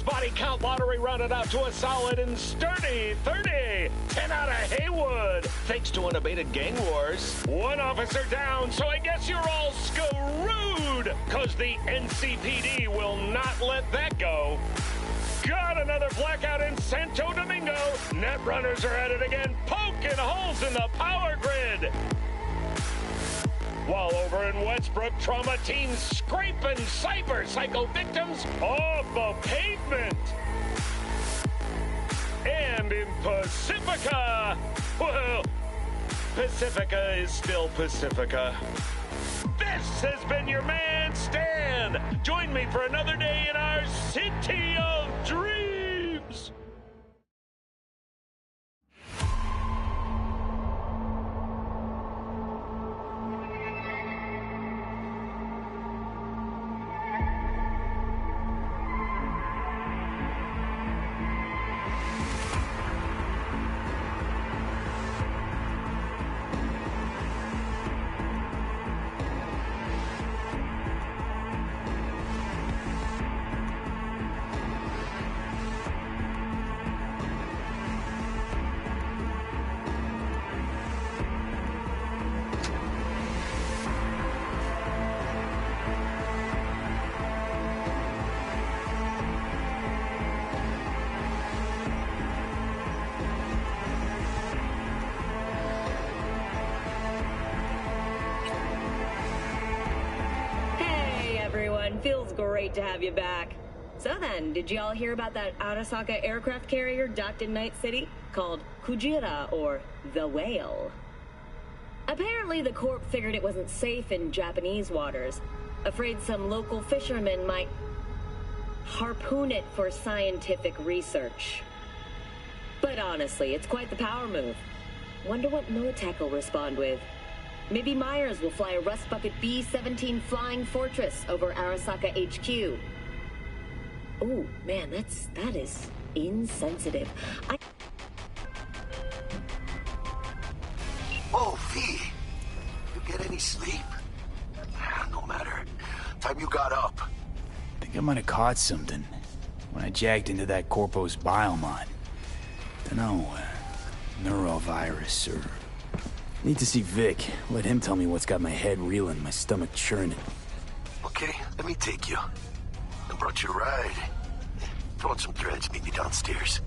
His body count lottery rounded out to a solid and sturdy 30. 10 out of Haywood, thanks to unabated gang wars. One officer down, so I guess you're all screwed, cause the NCPD will not let that go. Got another blackout in Santo Domingo. Net runners are at it again, poking holes in the power grid. While over in Westbrook, trauma teams scraping cyber psycho victims off the pavement. And in Pacifica, well, Pacifica is still Pacifica. This has been your man, Stan. Join me for another day in our city of dreams. Feels great to have you back. So then, did y'all hear about that Arasaka aircraft carrier docked in Night City called Kujira, or the Whale? Apparently the Corp figured it wasn't safe in Japanese waters, afraid some local fishermen might harpoon it for scientific research. But honestly, it's quite the power move. Wonder what Militech will respond with. Maybe Myers will fly a Rust Bucket B-17 Flying Fortress over Arasaka HQ. Oh, man, that is insensitive. Oh, V! You get any sleep? No matter. Time you got up. I think I might have caught something when I jacked into that Corpo's biomod. Dunno, neurovirus or... Need to see Vic. Let him tell me what's got my head reeling, my stomach churning. Okay, let me take you. I brought you a ride. Throw on some threads, meet me downstairs.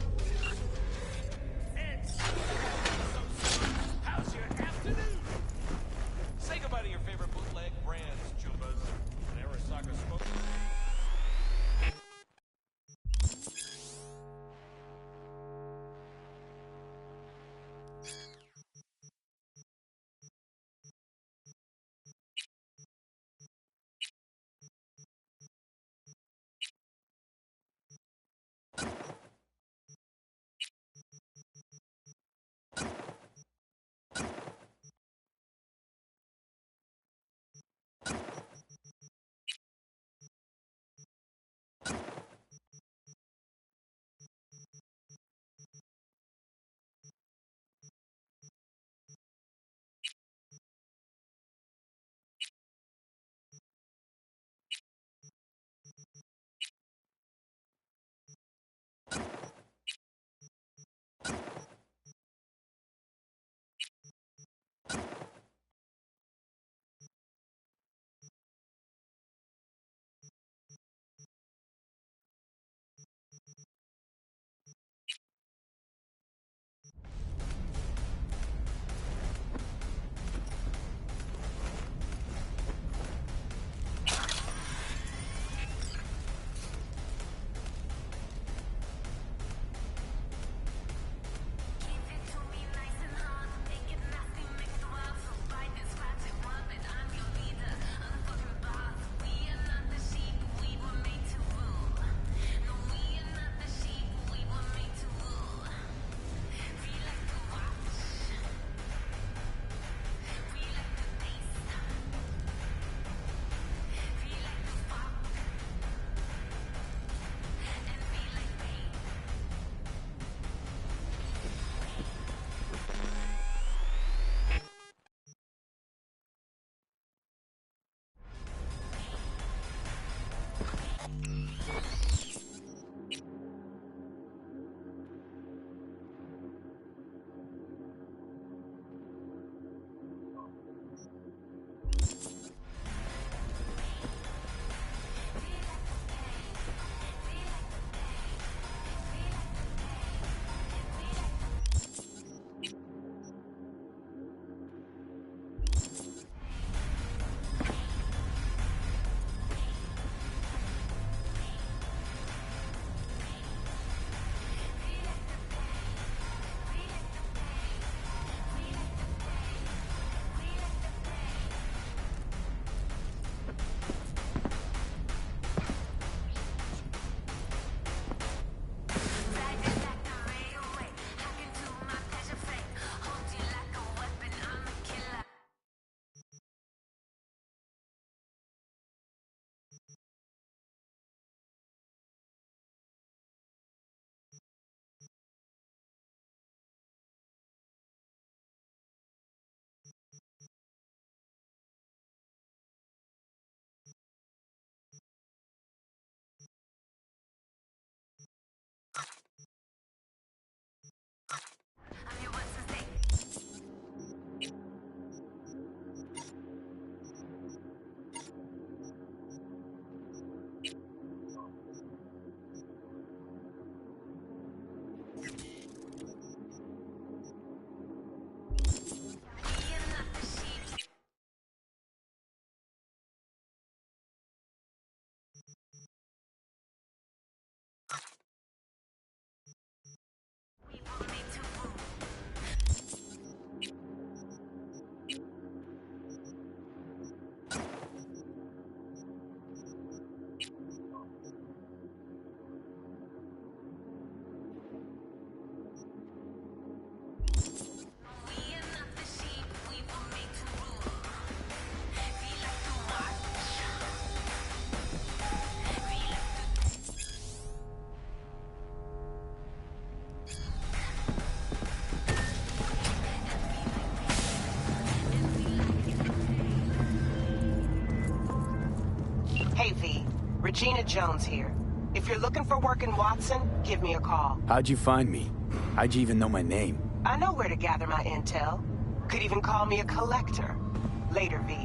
Regina Jones here. If you're looking for work in Watson, give me a call. How'd you find me? How'd you even know my name? I know where to gather my intel. Could even call me a collector. Later, V.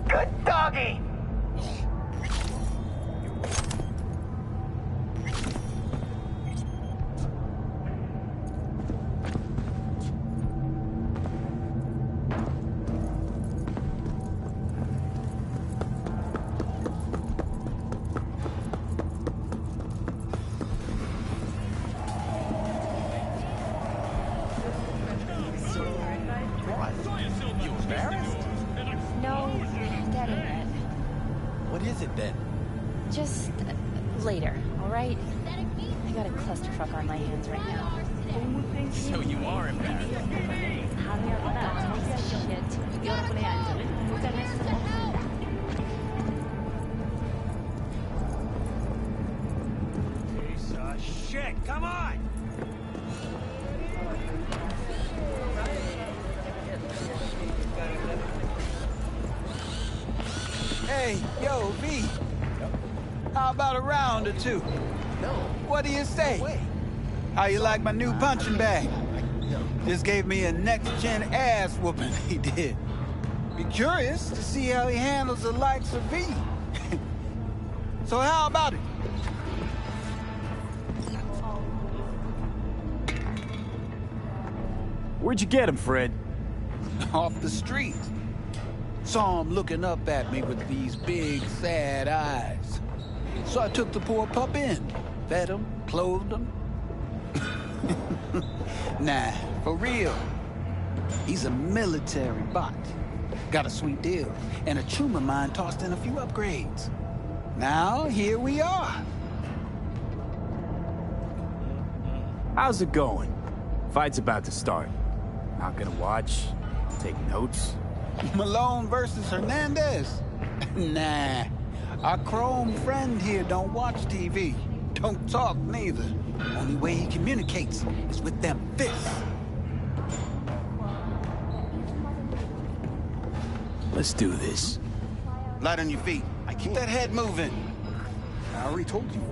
Good doggy! What is it then? Just later, all right? I got a clusterfuck on my hands right now. So you are embarrassed. Piece of shit, come on! Hey, yo, V. How about a round or two? No. What do you say? No way. How you like my new punching bag? Just gave me a next-gen ass whooping, he did. Be curious to see how he handles the likes of V. So how about it? Where'd you get him, Fred? Off the street. Saw him looking up at me with these big, sad eyes. So I took the poor pup in. Fed him, clothed him. Nah, for real. He's a military bot. Got a sweet deal, and a tumor mine tossed in a few upgrades. Now, here we are. How's it going? Fight's about to start. Not gonna watch? Take notes? Malone versus Hernandez? Nah. Our chrome friend here don't watch TV. Don't talk neither. Only way he communicates is with them fists. Let's do this. Light on your feet. Keep that head moving. I already told you why.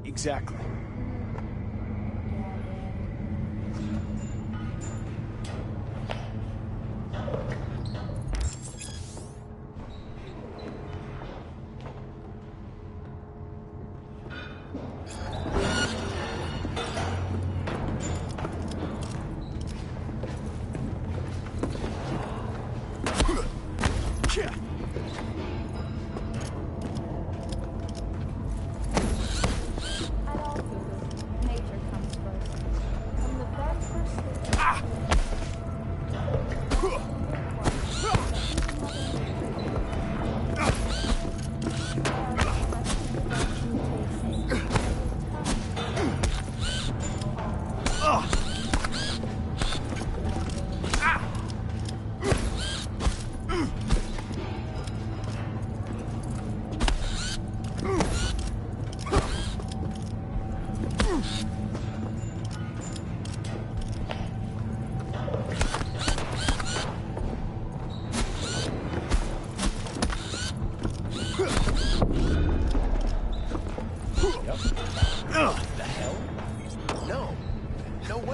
Exactly.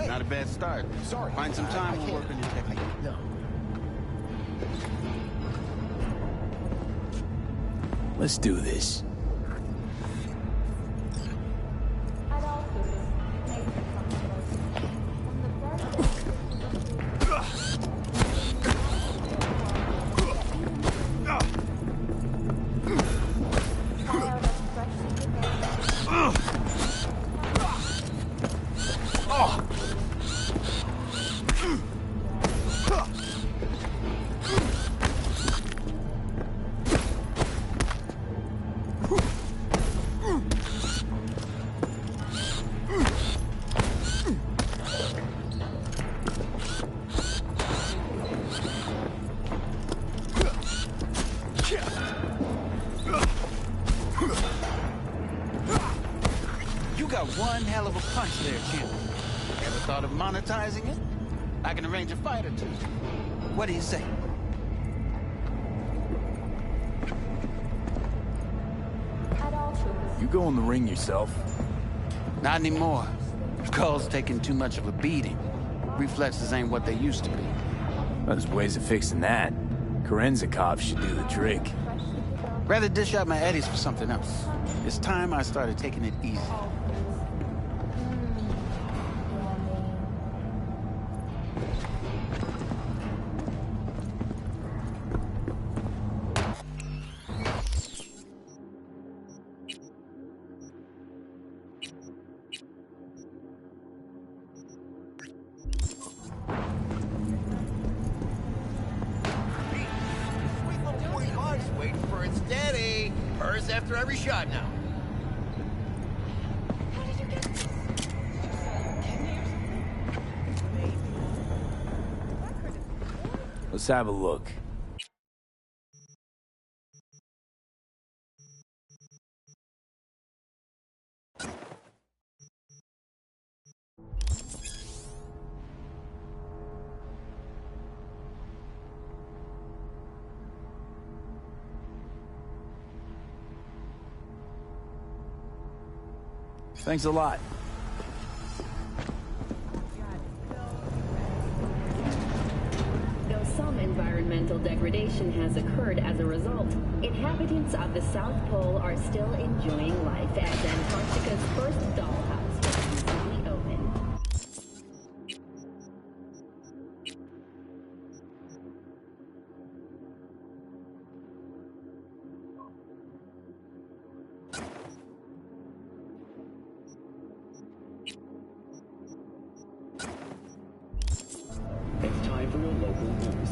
Not a bad start. Sorry. Find some time, we'll work on your technique. No. Let's do this. got one hell of a punch there, Jim. Ever thought of monetizing it? I can arrange a fight or two. What do you say? You go in the ring yourself? Not anymore. Skull's taking too much of a beating. Reflexes ain't what they used to be. Well, there's ways of fixing that. Korenzakov should do the trick. Rather dish out my eddies for something else. It's time I started taking it easy. Waiting for it steady. Hers after every shot now. Let's have a look. Thanks a lot. Though some environmental degradation has occurred as a result, inhabitants of the South Pole are still enjoying life as Antarctica's first dollhouse was recently opened. It's time for your local news.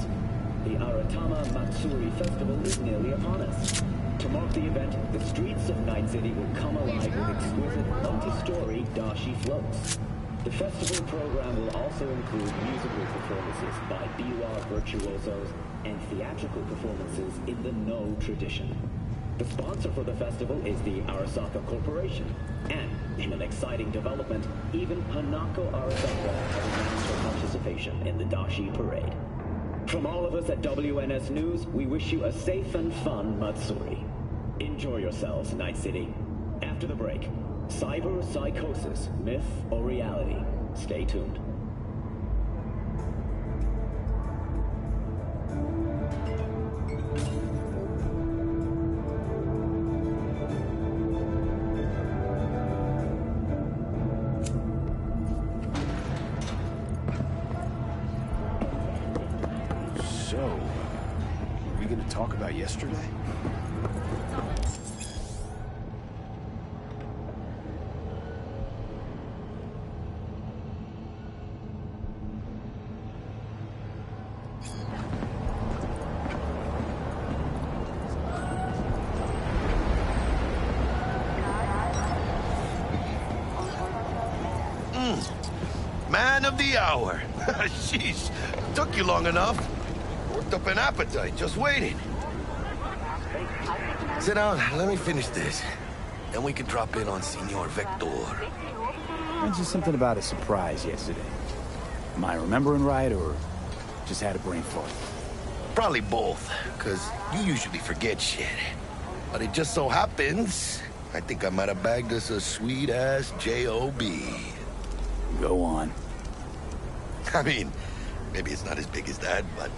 The Aratama Matsuri Festival is nearly upon us. To mark the event, the streets of Night City will come alive with exquisite multi-story dashi floats. The festival program will also include musical performances by biwa virtuosos and theatrical performances in the No tradition. The sponsor for the festival is the Arasaka Corporation, and in an exciting development, even Hanako Arasaka has announced her participation in the Dashi Parade. From all of us at WNS News, we wish you a safe and fun Matsuri. Enjoy yourselves, Night City. After the break, cyber psychosis, myth or reality? Stay tuned. So, are we gonna talk about yesterday? Man of the hour. Sheesh, took you long enough. Worked up an appetite, just waiting. Sit down, let me finish this. Then we can drop in on Senor Vector. Mentioned something about a surprise yesterday. Am I remembering right, or just had a brain fart? Probably both, because you usually forget shit. But it just so happens, I think I might have bagged us a sweet-ass J.O.B. Go on. I mean, maybe it's not as big as that, but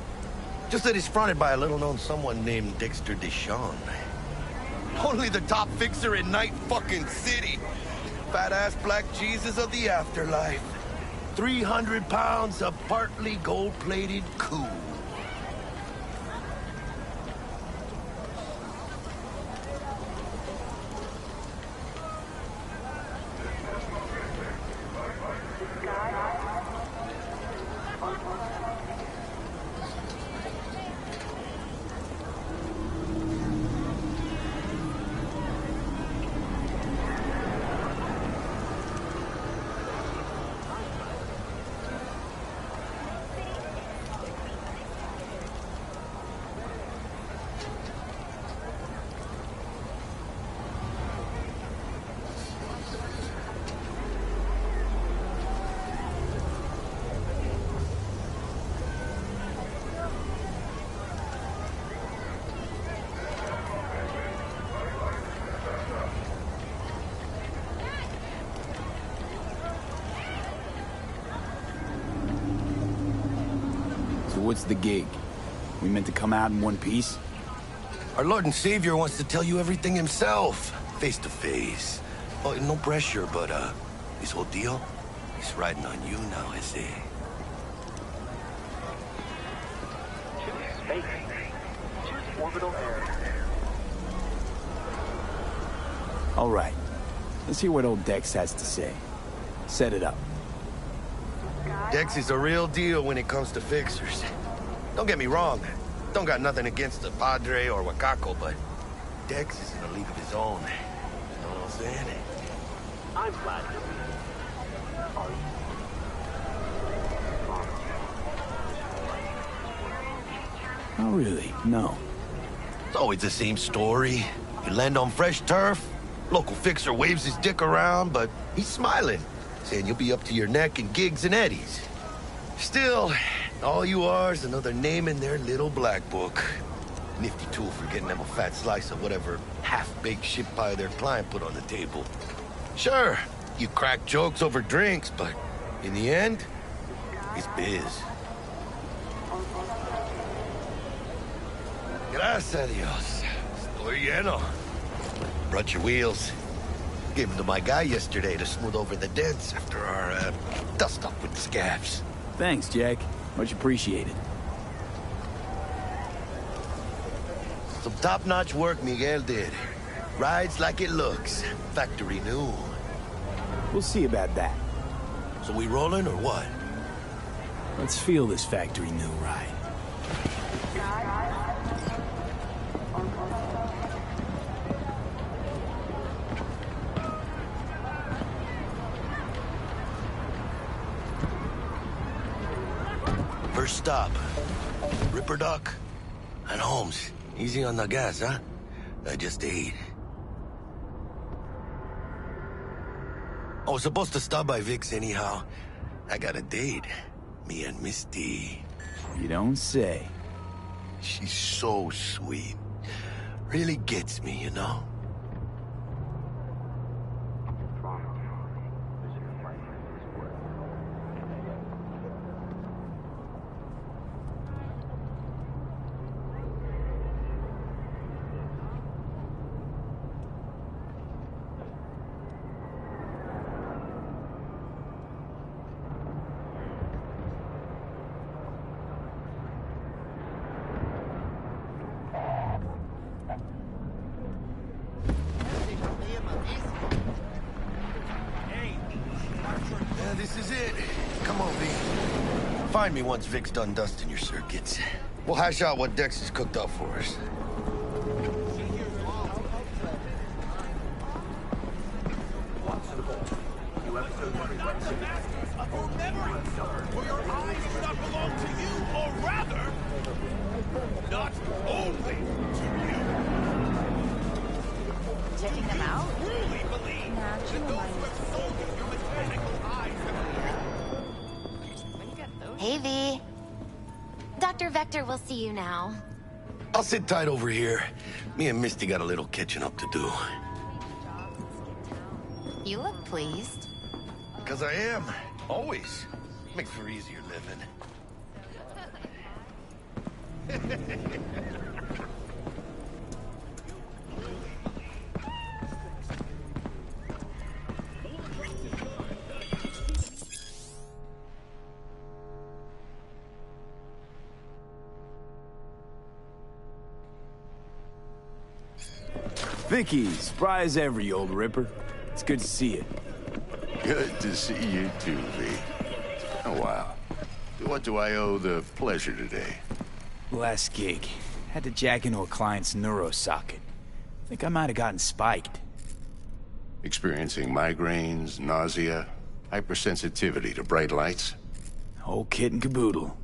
just that it's fronted by a little-known someone named Dexter Deshawn. Only the top fixer in Night fucking City. Fat-ass black Jesus of the afterlife. 300 pounds of partly gold-plated cool. So what's the gig? We meant to come out in one piece? Our Lord and Savior wants to tell you everything himself, face to face. Oh, no pressure, but, this whole deal, he's riding on you now, I say. Space. Choose orbital air. All right. Let's hear what old Dex has to say. Set it up. Dex is a real deal when it comes to fixers. Don't get me wrong. Don't got nothing against the Padre or Wakako, but Dex is in a league of his own. You know what I'm saying? I'm glad to be. Oh, really? No. It's always the same story. You land on fresh turf, local fixer waves his dick around, but he's smiling, saying you'll be up to your neck in gigs and eddies. Still, all you are is another name in their little black book. Nifty tool for getting them a fat slice of whatever half-baked shit pie their client put on the table. Sure, you crack jokes over drinks, but in the end, it's biz. Gracias a Dios. Estoy lleno. Brought your wheels. Gave them to my guy yesterday to smooth over the dents after our, dust-up with the scabs. Thanks, Jack. Much appreciated. Some top-notch work Miguel did. Rides like it looks. Factory new. We'll see about that. So we rolling or what? Let's feel this factory new ride. First stop. Ripper Doc and Holmes. Easy on the gas, huh? I just ate. I was supposed to stop by Vic's anyhow. I got a date. Me and Misty. You don't say. She's so sweet. Really gets me, you know? This is it. Come on, V. Find me once Vic's done dusting your circuits. We'll hash out what Dex has cooked up for us. For your eyes do not belong to you, or rather, not only to you. Checking them out? Truly believe that those who have sold you your mechanical eyes Hey, V. Dr. Vector will see you now. I'll sit tight over here. Me and Misty got a little catching up to do. You look pleased. 'Cause I am. Always. Makes for easier living. Vicky, spry as ever, you old ripper. It's good to see you. Good to see you too, V. It's been a while. What do I owe the pleasure today? Last gig. Had to jack into a client's neuro socket. Think I might have gotten spiked. Experiencing migraines, nausea, hypersensitivity to bright lights? Whole kit and caboodle.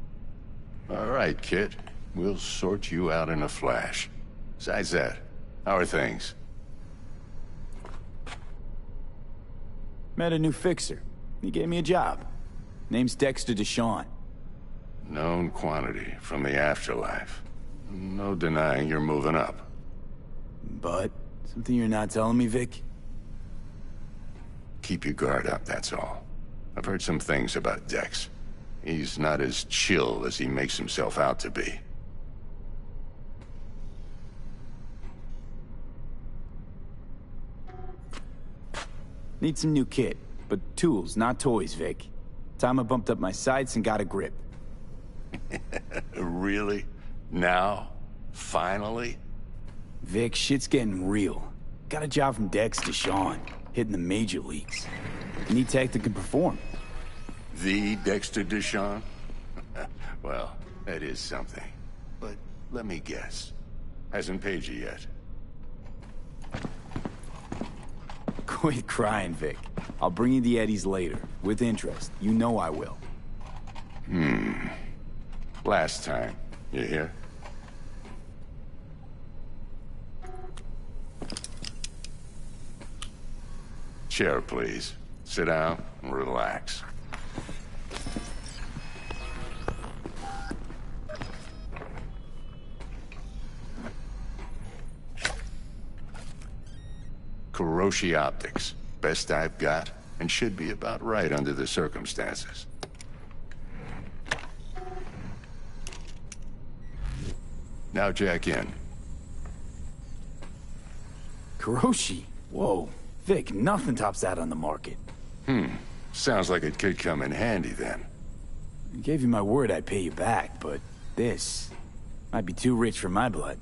All right, Kit. We'll sort you out in a flash. Besides that, how are things? Met a new fixer. He gave me a job. Name's Dexter DeShawn. Known quantity from the afterlife. No denying you're moving up. But, something you're not telling me, Vic? Keep your guard up, that's all. I've heard some things about Dex. He's not as chill as he makes himself out to be. Need some new kit, but tools, not toys, Vic. Time I bumped up my sights and got a grip. Really? Now? Finally? Vic, shit's getting real. Got a job from Pt.2, hitting the major leagues. Need tech that can perform. The Pt.2? Well, that is something. But let me guess. Hasn't paid you yet. Quit crying, Vic. I'll bring you the eddies later, with interest. You know I will. Last time. You hear? Chair, please. Sit down and relax. Kuroshi Optics. Best I've got, and should be about right under the circumstances. Now jack in. Kuroshi? Whoa. Vic, nothing tops that on the market. Sounds like it could come in handy then. I gave you my word I'd pay you back, but this might be too rich for my blood.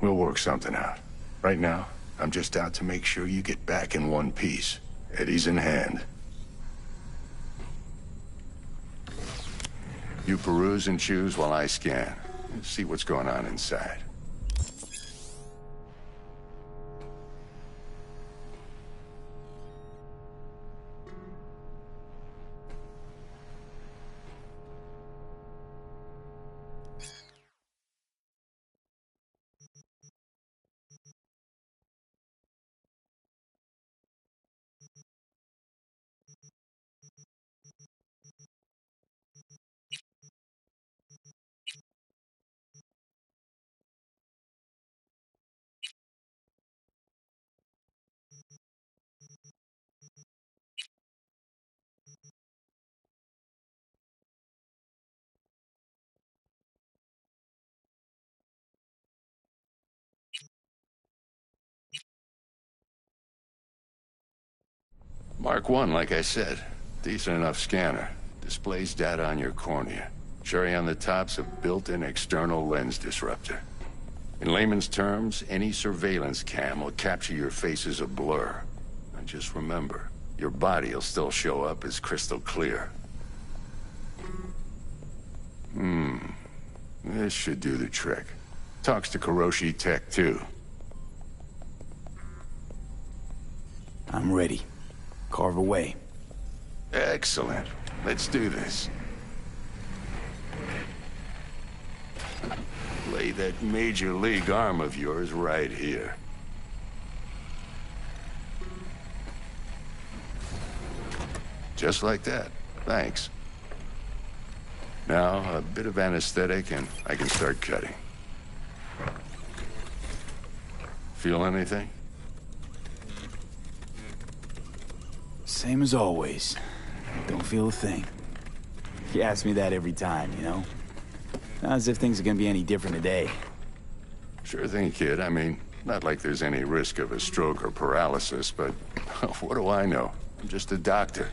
We'll work something out. Right now, I'm just out to make sure you get back in one piece. Eddie's in hand. You peruse and choose while I scan. See what's going on inside. Mark 1, like I said. Decent enough scanner. Displays data on your cornea. Cherry on the top's a built-in external lens disruptor. In layman's terms, any surveillance cam will capture your face as a blur. And just remember, your body will still show up as crystal clear. This should do the trick. Talks to Kuroshi Pt.2. I'm ready. Carve away. Excellent. Let's do this. Lay that major league arm of yours right here. Just like that. Thanks. Now, a bit of anesthetic and I can start cutting. Feel anything? Same as always. Don't feel a thing. You ask me that every time, you know? Not as if things are gonna be any different today. Sure thing, kid. I mean, not like there's any risk of a stroke or paralysis, but what do I know? I'm just a doctor.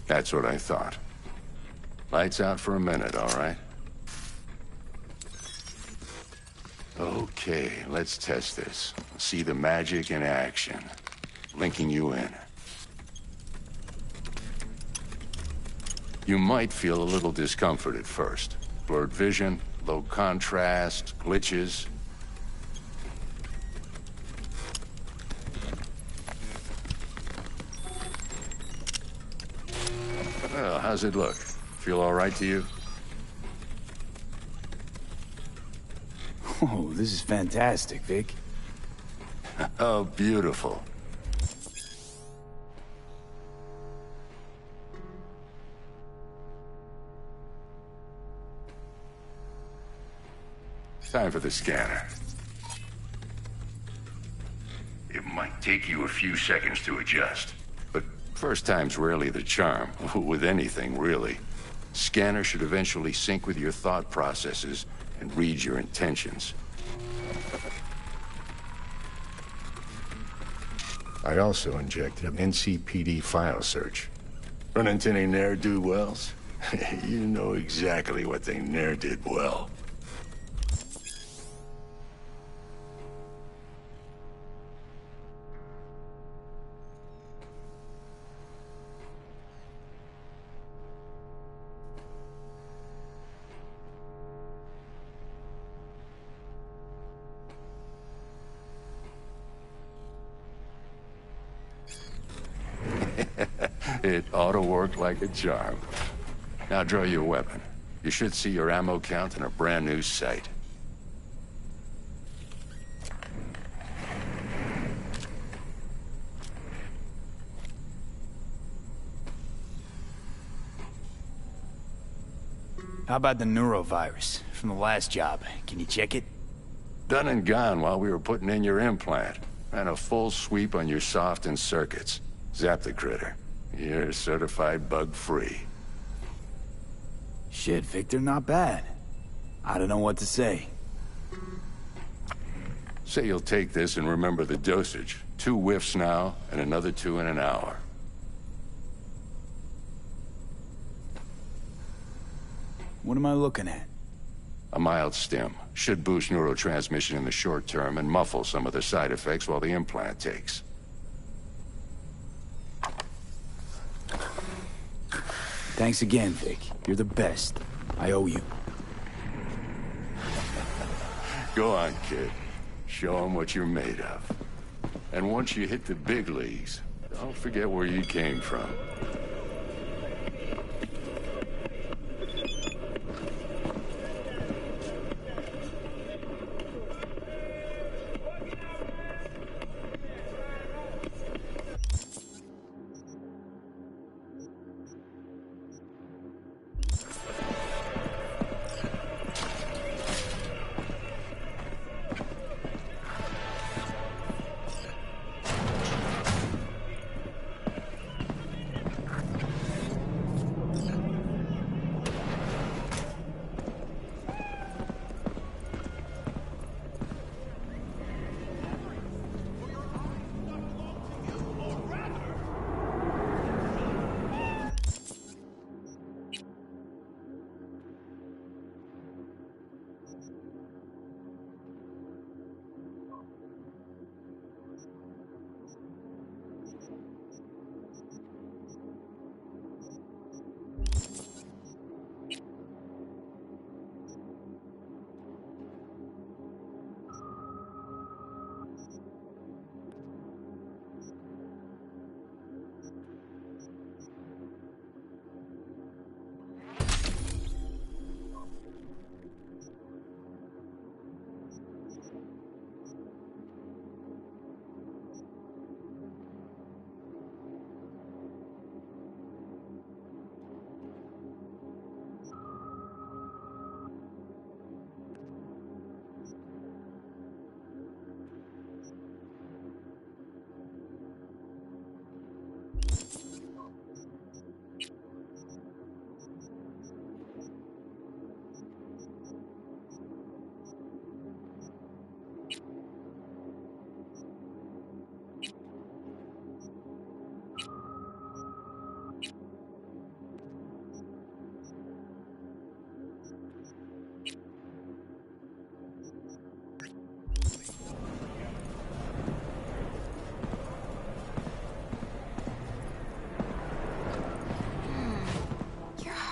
That's what I thought. Lights out for a minute, all right? Okay, let's test this. See the magic in action. Linking you in. You might feel a little discomfort at first. Blurred vision, low contrast, glitches. Well, how's it look? Feel all right to you? Oh, this is fantastic, Vic. Oh, beautiful. Time for the scanner. It might take you a few seconds to adjust, but first time's rarely the charm, with anything, really. Scanner should eventually sync with your thought processes and read your intentions. I also injected an NCPD file search. Run into any ne'er-do-wells? You know exactly what they ne'er did well. It ought to work like a charm. Now draw your weapon. You should see your ammo count in a brand new sight. How about the neurovirus from the last job? Can you check it? Done and gone while we were putting in your implant. Ran a full sweep on your soft and circuits. Zap the critter. You're certified bug-free. Shit, Victor, not bad. I don't know what to say. Say you'll take this and remember the dosage. 2 whiffs now, and another 2 in an hour. What am I looking at? A mild stim. Should boost neurotransmission in the short term and muffle some of the side effects while the implant takes. Thanks again, Vic. You're the best. I owe you. Go on, kid. Show them what you're made of. And once you hit the big leagues, don't forget where you came from.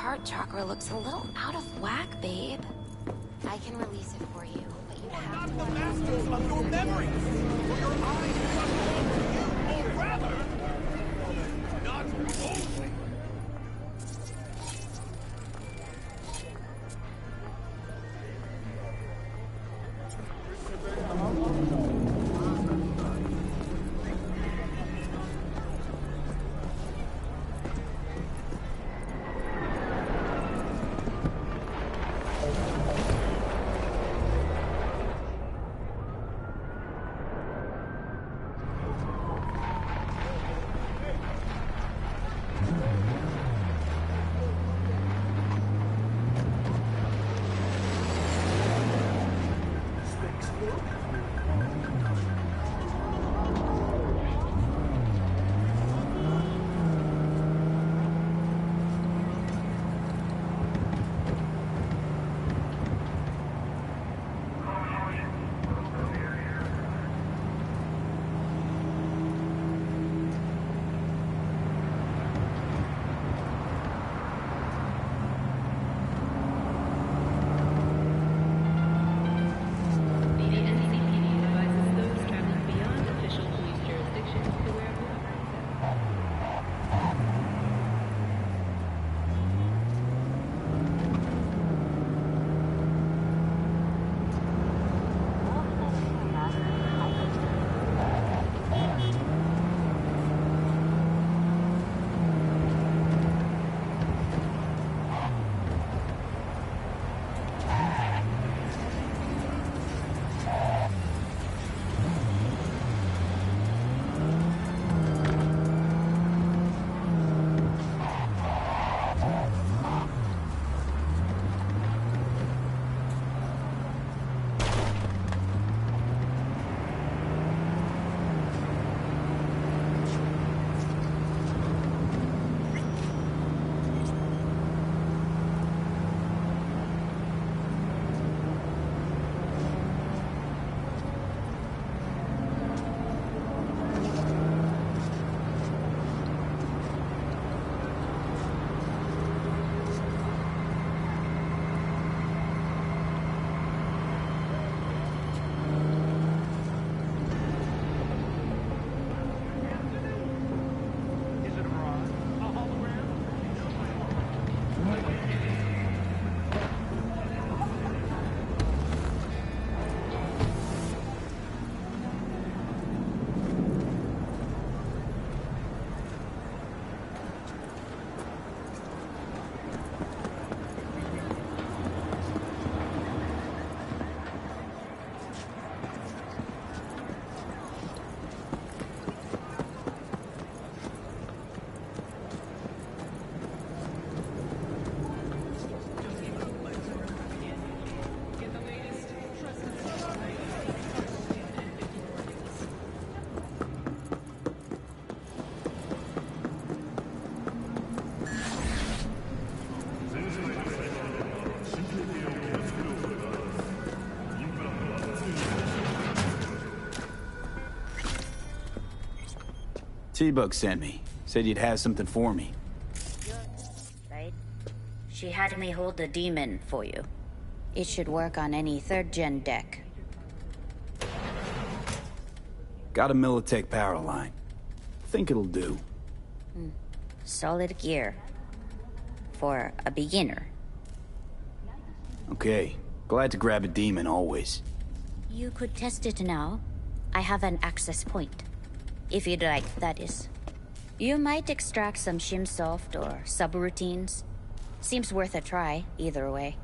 Heart chakra looks a little out of whack, babe. I can release it for you, but you have to... Not the masters of your memories! For your eyes do not belong to you, or rather... not only... T-Bug sent me. Said you'd have something for me. Right? She had me hold the demon for you. It should work on any 3rd-gen deck. Got a Militech power line. Think it'll do. Solid gear. For a beginner. Okay. Glad to grab a demon always. You could test it now. I have an access point. If you'd like, that is. You might extract some shimsoft or subroutines. Seems worth a try, either way.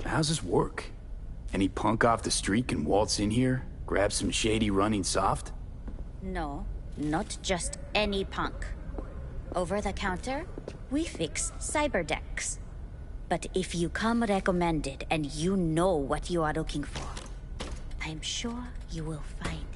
How's this work? Any punk off the street can waltz in here, grab some shady running soft? No, not just any punk. Over the counter, we fix cyber decks. But if you come recommended and you know what you are looking for, I'm sure you will find it.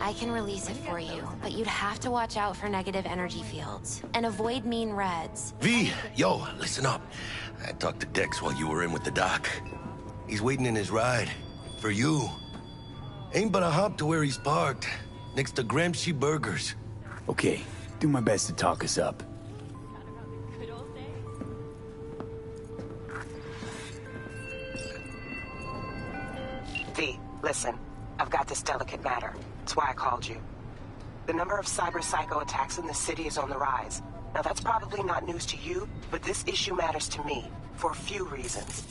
I can release it for you, but you'd have to watch out for negative energy fields and avoid mean reds. V, yo, listen up. I talked to Dex while you were in with the doc. He's waiting in his ride. For you. Ain't but a hop to where he's parked. Next to Gramsci Burgers. Okay, do my best to talk us up. V, listen. I've got this delicate matter. That's why I called you. The number of cyber-psycho attacks in the city is on the rise. Now, that's probably not news to you, but this issue matters to me, for a few reasons.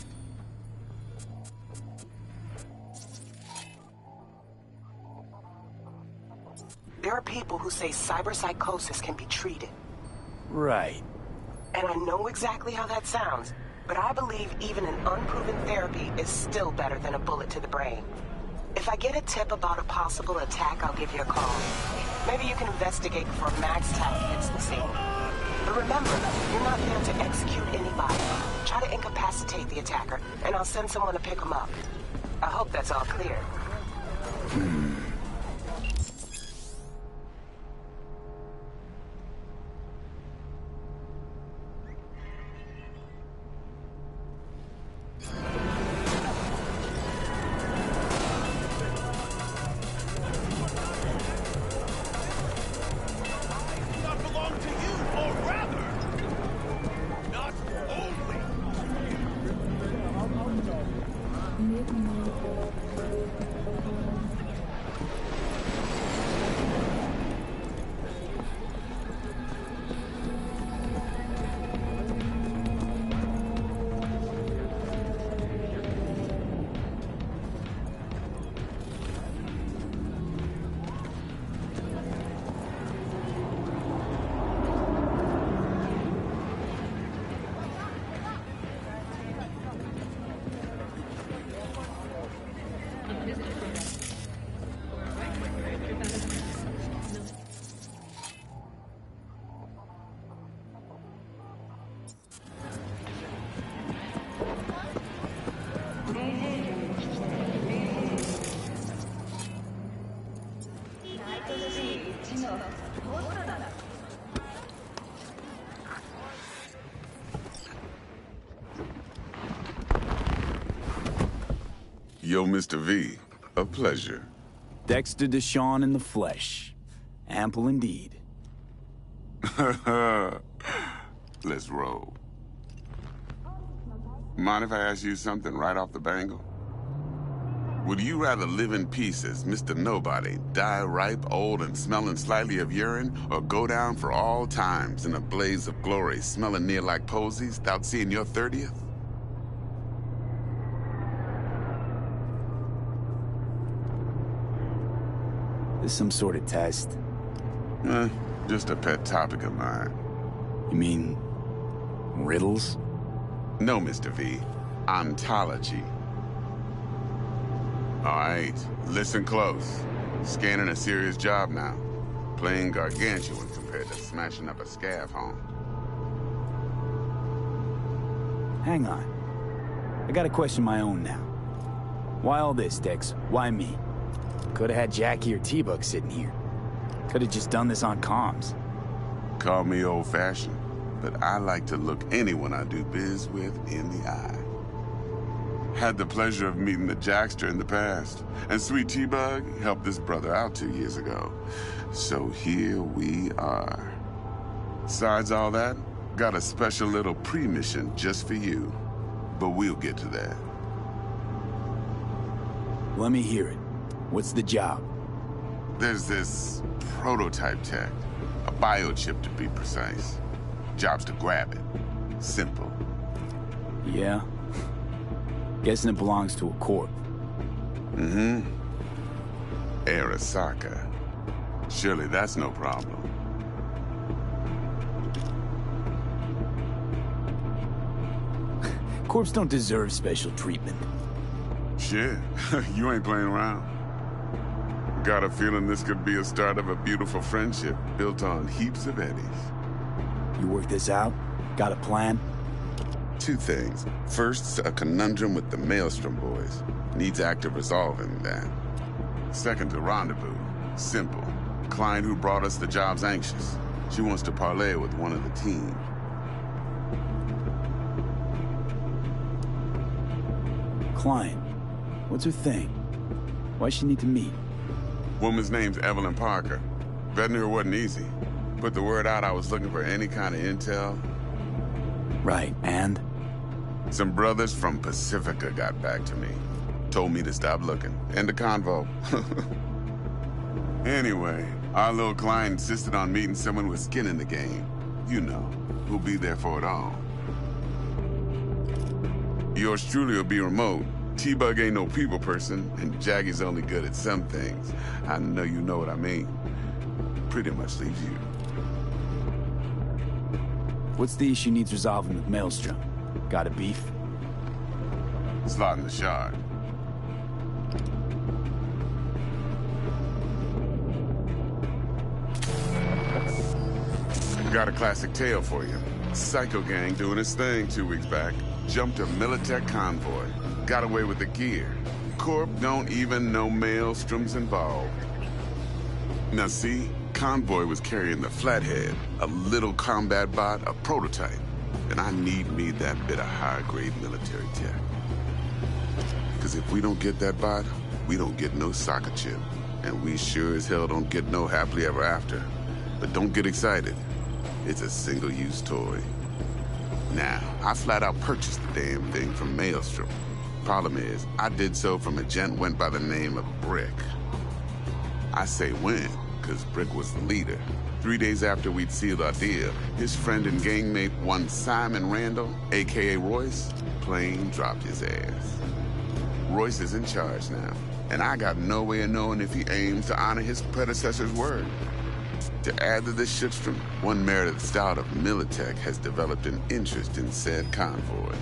There are people who say cyberpsychosis can be treated. Right. And I know exactly how that sounds, but I believe even an unproven therapy is still better than a bullet to the brain. If I get a tip about a possible attack, I'll give you a call. Maybe you can investigate before MaxTac hits the scene. But remember, you're not there to execute anybody. Try to incapacitate the attacker, and I'll send someone to pick him up. I hope that's all clear. Yo, Mr. V, a pleasure. Dexter Deshawn in the flesh. Ample indeed. Let's roll. Mind if I ask you something right off the bangle? Would you rather live in peace as Mr. Nobody, die ripe, old, and smelling slightly of urine, or go down for all times in a blaze of glory, smelling near like posies, without seeing your 30th? This some sort of test? Just a pet topic of mine. You mean riddles? No, Mr. V. Ontology. All right, listen close. Scanning a serious job now. Playing gargantuan compared to smashing up a scav home. Hang on. I got a question my own now. Why all this, Dex? Why me? Could have had Jackie or T-Bug sitting here. Could have just done this on comms. Call me old-fashioned, but I like to look anyone I do biz with in the eye. Had the pleasure of meeting the Jackster in the past, and sweet T-Bug helped this brother out 2 years ago. So here we are. Besides all that, got a special little pre-mission just for you. But we'll get to that. Let me hear it. What's the job? There's this prototype tech. A biochip, to be precise. Job's to grab it. Simple. Yeah? Guessing it belongs to a corp. Mm-hmm. Arasaka. Surely that's no problem. Corps don't deserve special treatment. Shit, you ain't playing around. Got a feeling this could be a start of a beautiful friendship built on heaps of eddies. You work this out? Got a plan? 2 things. First, a conundrum with the Maelstrom boys. Needs active resolving that. Second, a rendezvous. Simple. Client who brought us the job's anxious. She wants to parlay with one of the team. Client. What's her thing? Why's she need to meet? Woman's name's Evelyn Parker. Vetting her wasn't easy. Put the word out I was looking for any kind of intel. Right, and? Some brothers from Pacifica got back to me. Told me to stop looking. End of convo. Anyway, our little client insisted on meeting someone with skin in the game. You know, who'll be there for it all. Yours truly will be remote. T-Bug ain't no people person, and Jaggy's only good at some things. I know you know what I mean. Pretty much leaves you. What's the issue needs resolving with Maelstrom? Got a beef? Slotting the shard. Got a classic tale for you. Psycho gang doing its thing 2 weeks back. Jumped a Militech convoy. Got away with the gear. Corp don't even know Maelstrom's involved. Now see, convoy was carrying the Flathead, a little combat bot, a prototype. And I need me that bit of high-grade military tech. Because if we don't get that bot, we don't get no soccer chip. And we sure as hell don't get no happily ever after. But don't get excited. It's a single-use toy. Now, I flat out purchased the damn thing from Maelstrom. Problem is, I did so from a gent went by the name of Brick. I say when, because Brick was the leader. 3 days after we'd sealed our deal, his friend and gangmate, one Simon Randall, a.k.a. Royce, plain dropped his ass. Royce is in charge now, and I got no way of knowing if he aims to honor his predecessor's word. To add to this shitstorm, one merited stout of Militech has developed an interest in said convoy.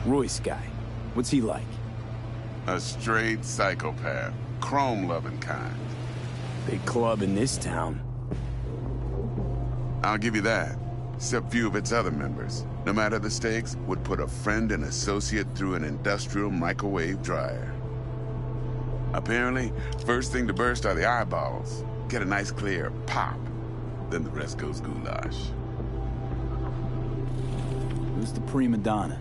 Royce guy. What's he like? A straight psychopath. Chrome-loving kind. Big club in this town. I'll give you that. Except few of its other members, no matter the stakes, would put a friend and associate through an industrial microwave dryer. Apparently, first thing to burst are the eyeballs. Get a nice clear pop. Then the rest goes goulash. Who's the prima donna?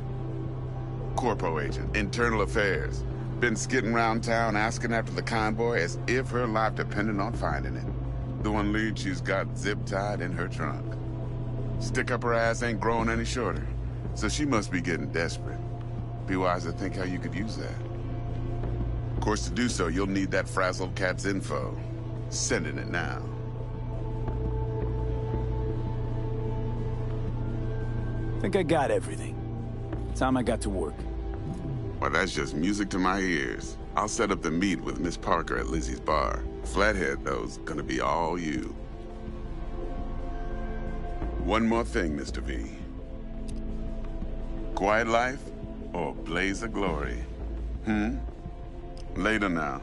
Corpo agent, internal affairs. Been skidding around town asking after the convoy as if her life depended on finding it. The one lead she's got zip-tied in her trunk. Stick up her ass ain't growing any shorter, so she must be getting desperate. Be wise to think how you could use that. Of course, to do so, you'll need that frazzled cat's info. Sending it now. Think I got everything. Time I got to work. Well, that's just music to my ears. I'll set up the meet with Miss Parker at Lizzie's bar. Flathead, though's gonna be all you. One more thing, Mr. V. Quiet life or blaze of glory? Later now.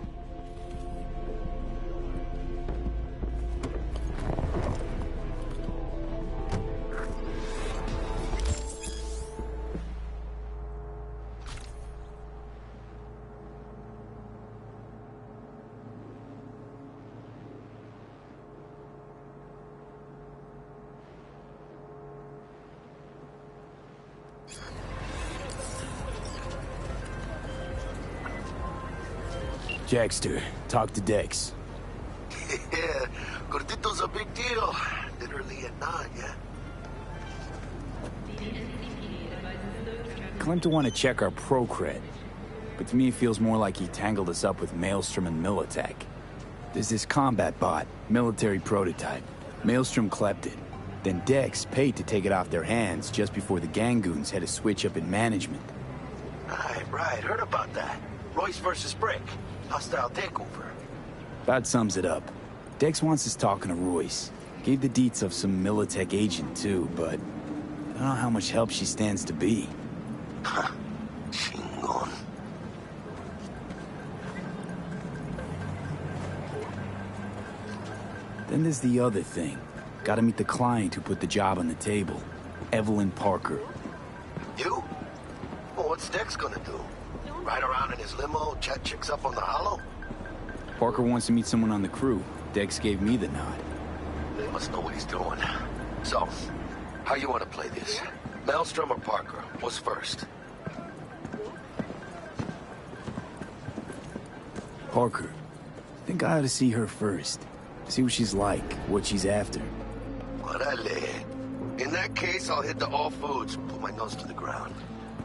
Jackster, talk to Dex. Yeah, Gordito's a big deal. Literally at 9, yeah? Claimed to want to check our pro cred, but to me it feels more like he tangled us up with Maelstrom and Militech. There's this combat bot, military prototype. Maelstrom clept it. Then Dex paid to take it off their hands just before the Gangoons had a switch up in management. Right, heard about that. Royce versus Brick. Hostile takeover. That sums it up. Dex wants us talking to Royce. Gave the deets of some Militech agent too, but I don't know how much help she stands to be. Chingon. Then there's the other thing. Gotta meet the client who put the job on the table. Evelyn Parker. You? Well, what's Dex gonna do? ride around in his limo, chat chicks up on the hollow? Parker wants to meet someone on the crew. Dex gave me the nod. They must know what he's doing. So, how you want to play this? Maelstrom or Parker? What's first? Parker. I think I ought to see her first. See what she's like, what she's after. Orale. In that case, I'll hit the all foods. Put my nose to the ground.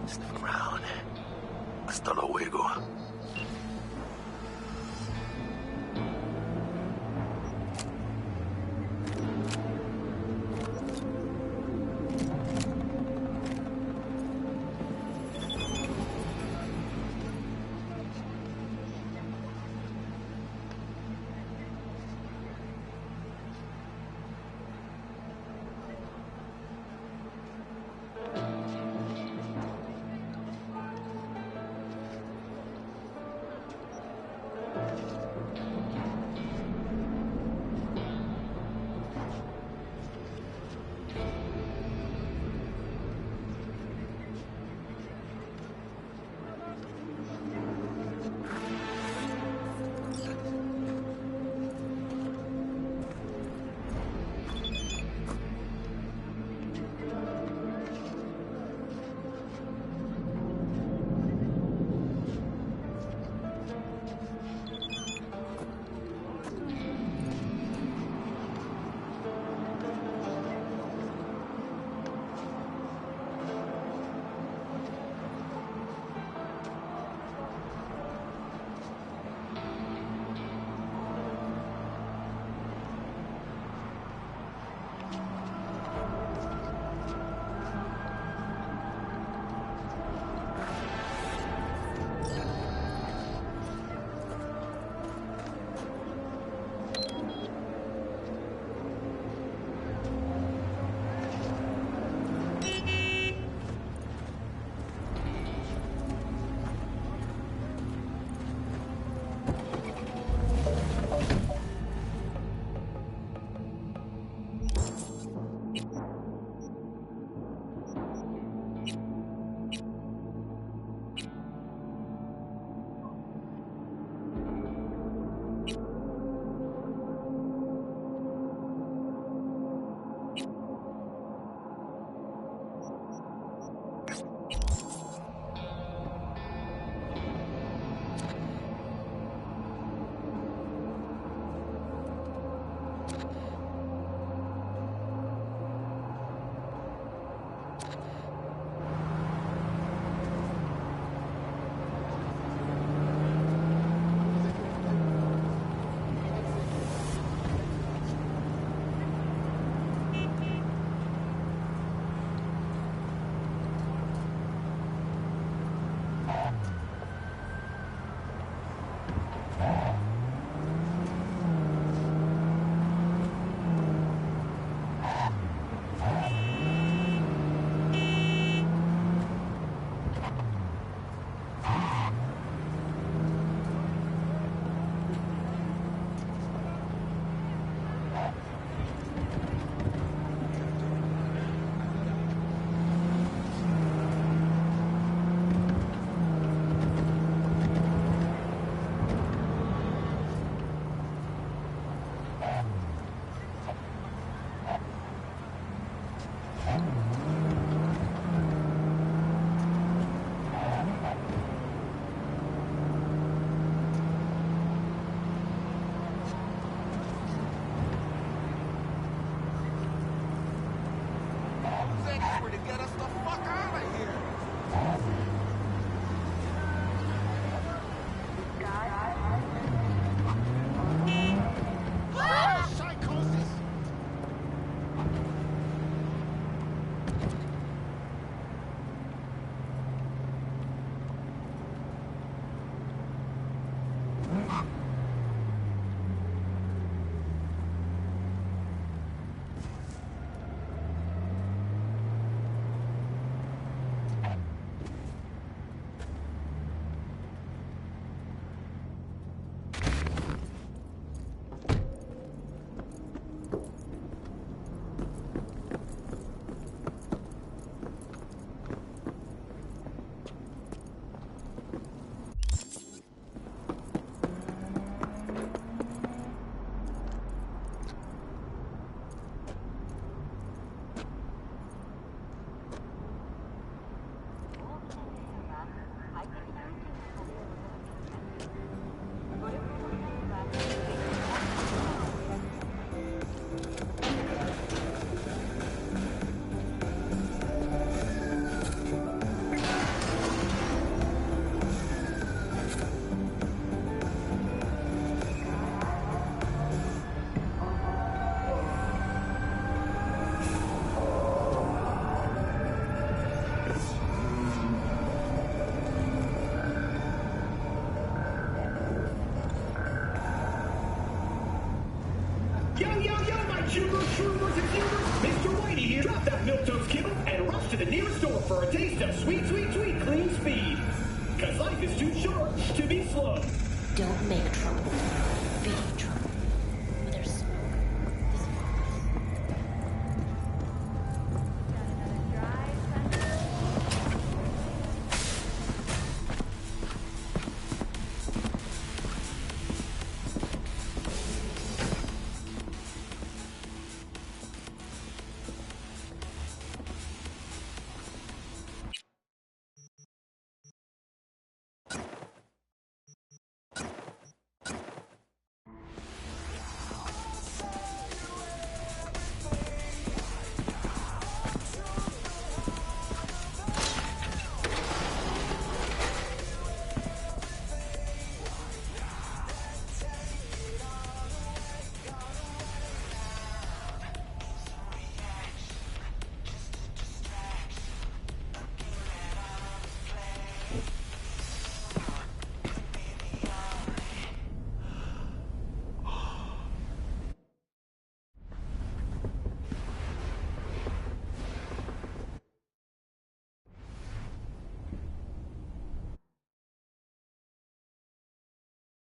Sniff around. Hasta luego. Shooters, shroomers, and cubers, Mr. Whitey here. Drop that milquetoast kibble and rush to the nearest store for a taste of sweet, sweet, sweet clean speed. Cause life is too short to be slow. Don't make trouble. Be trouble.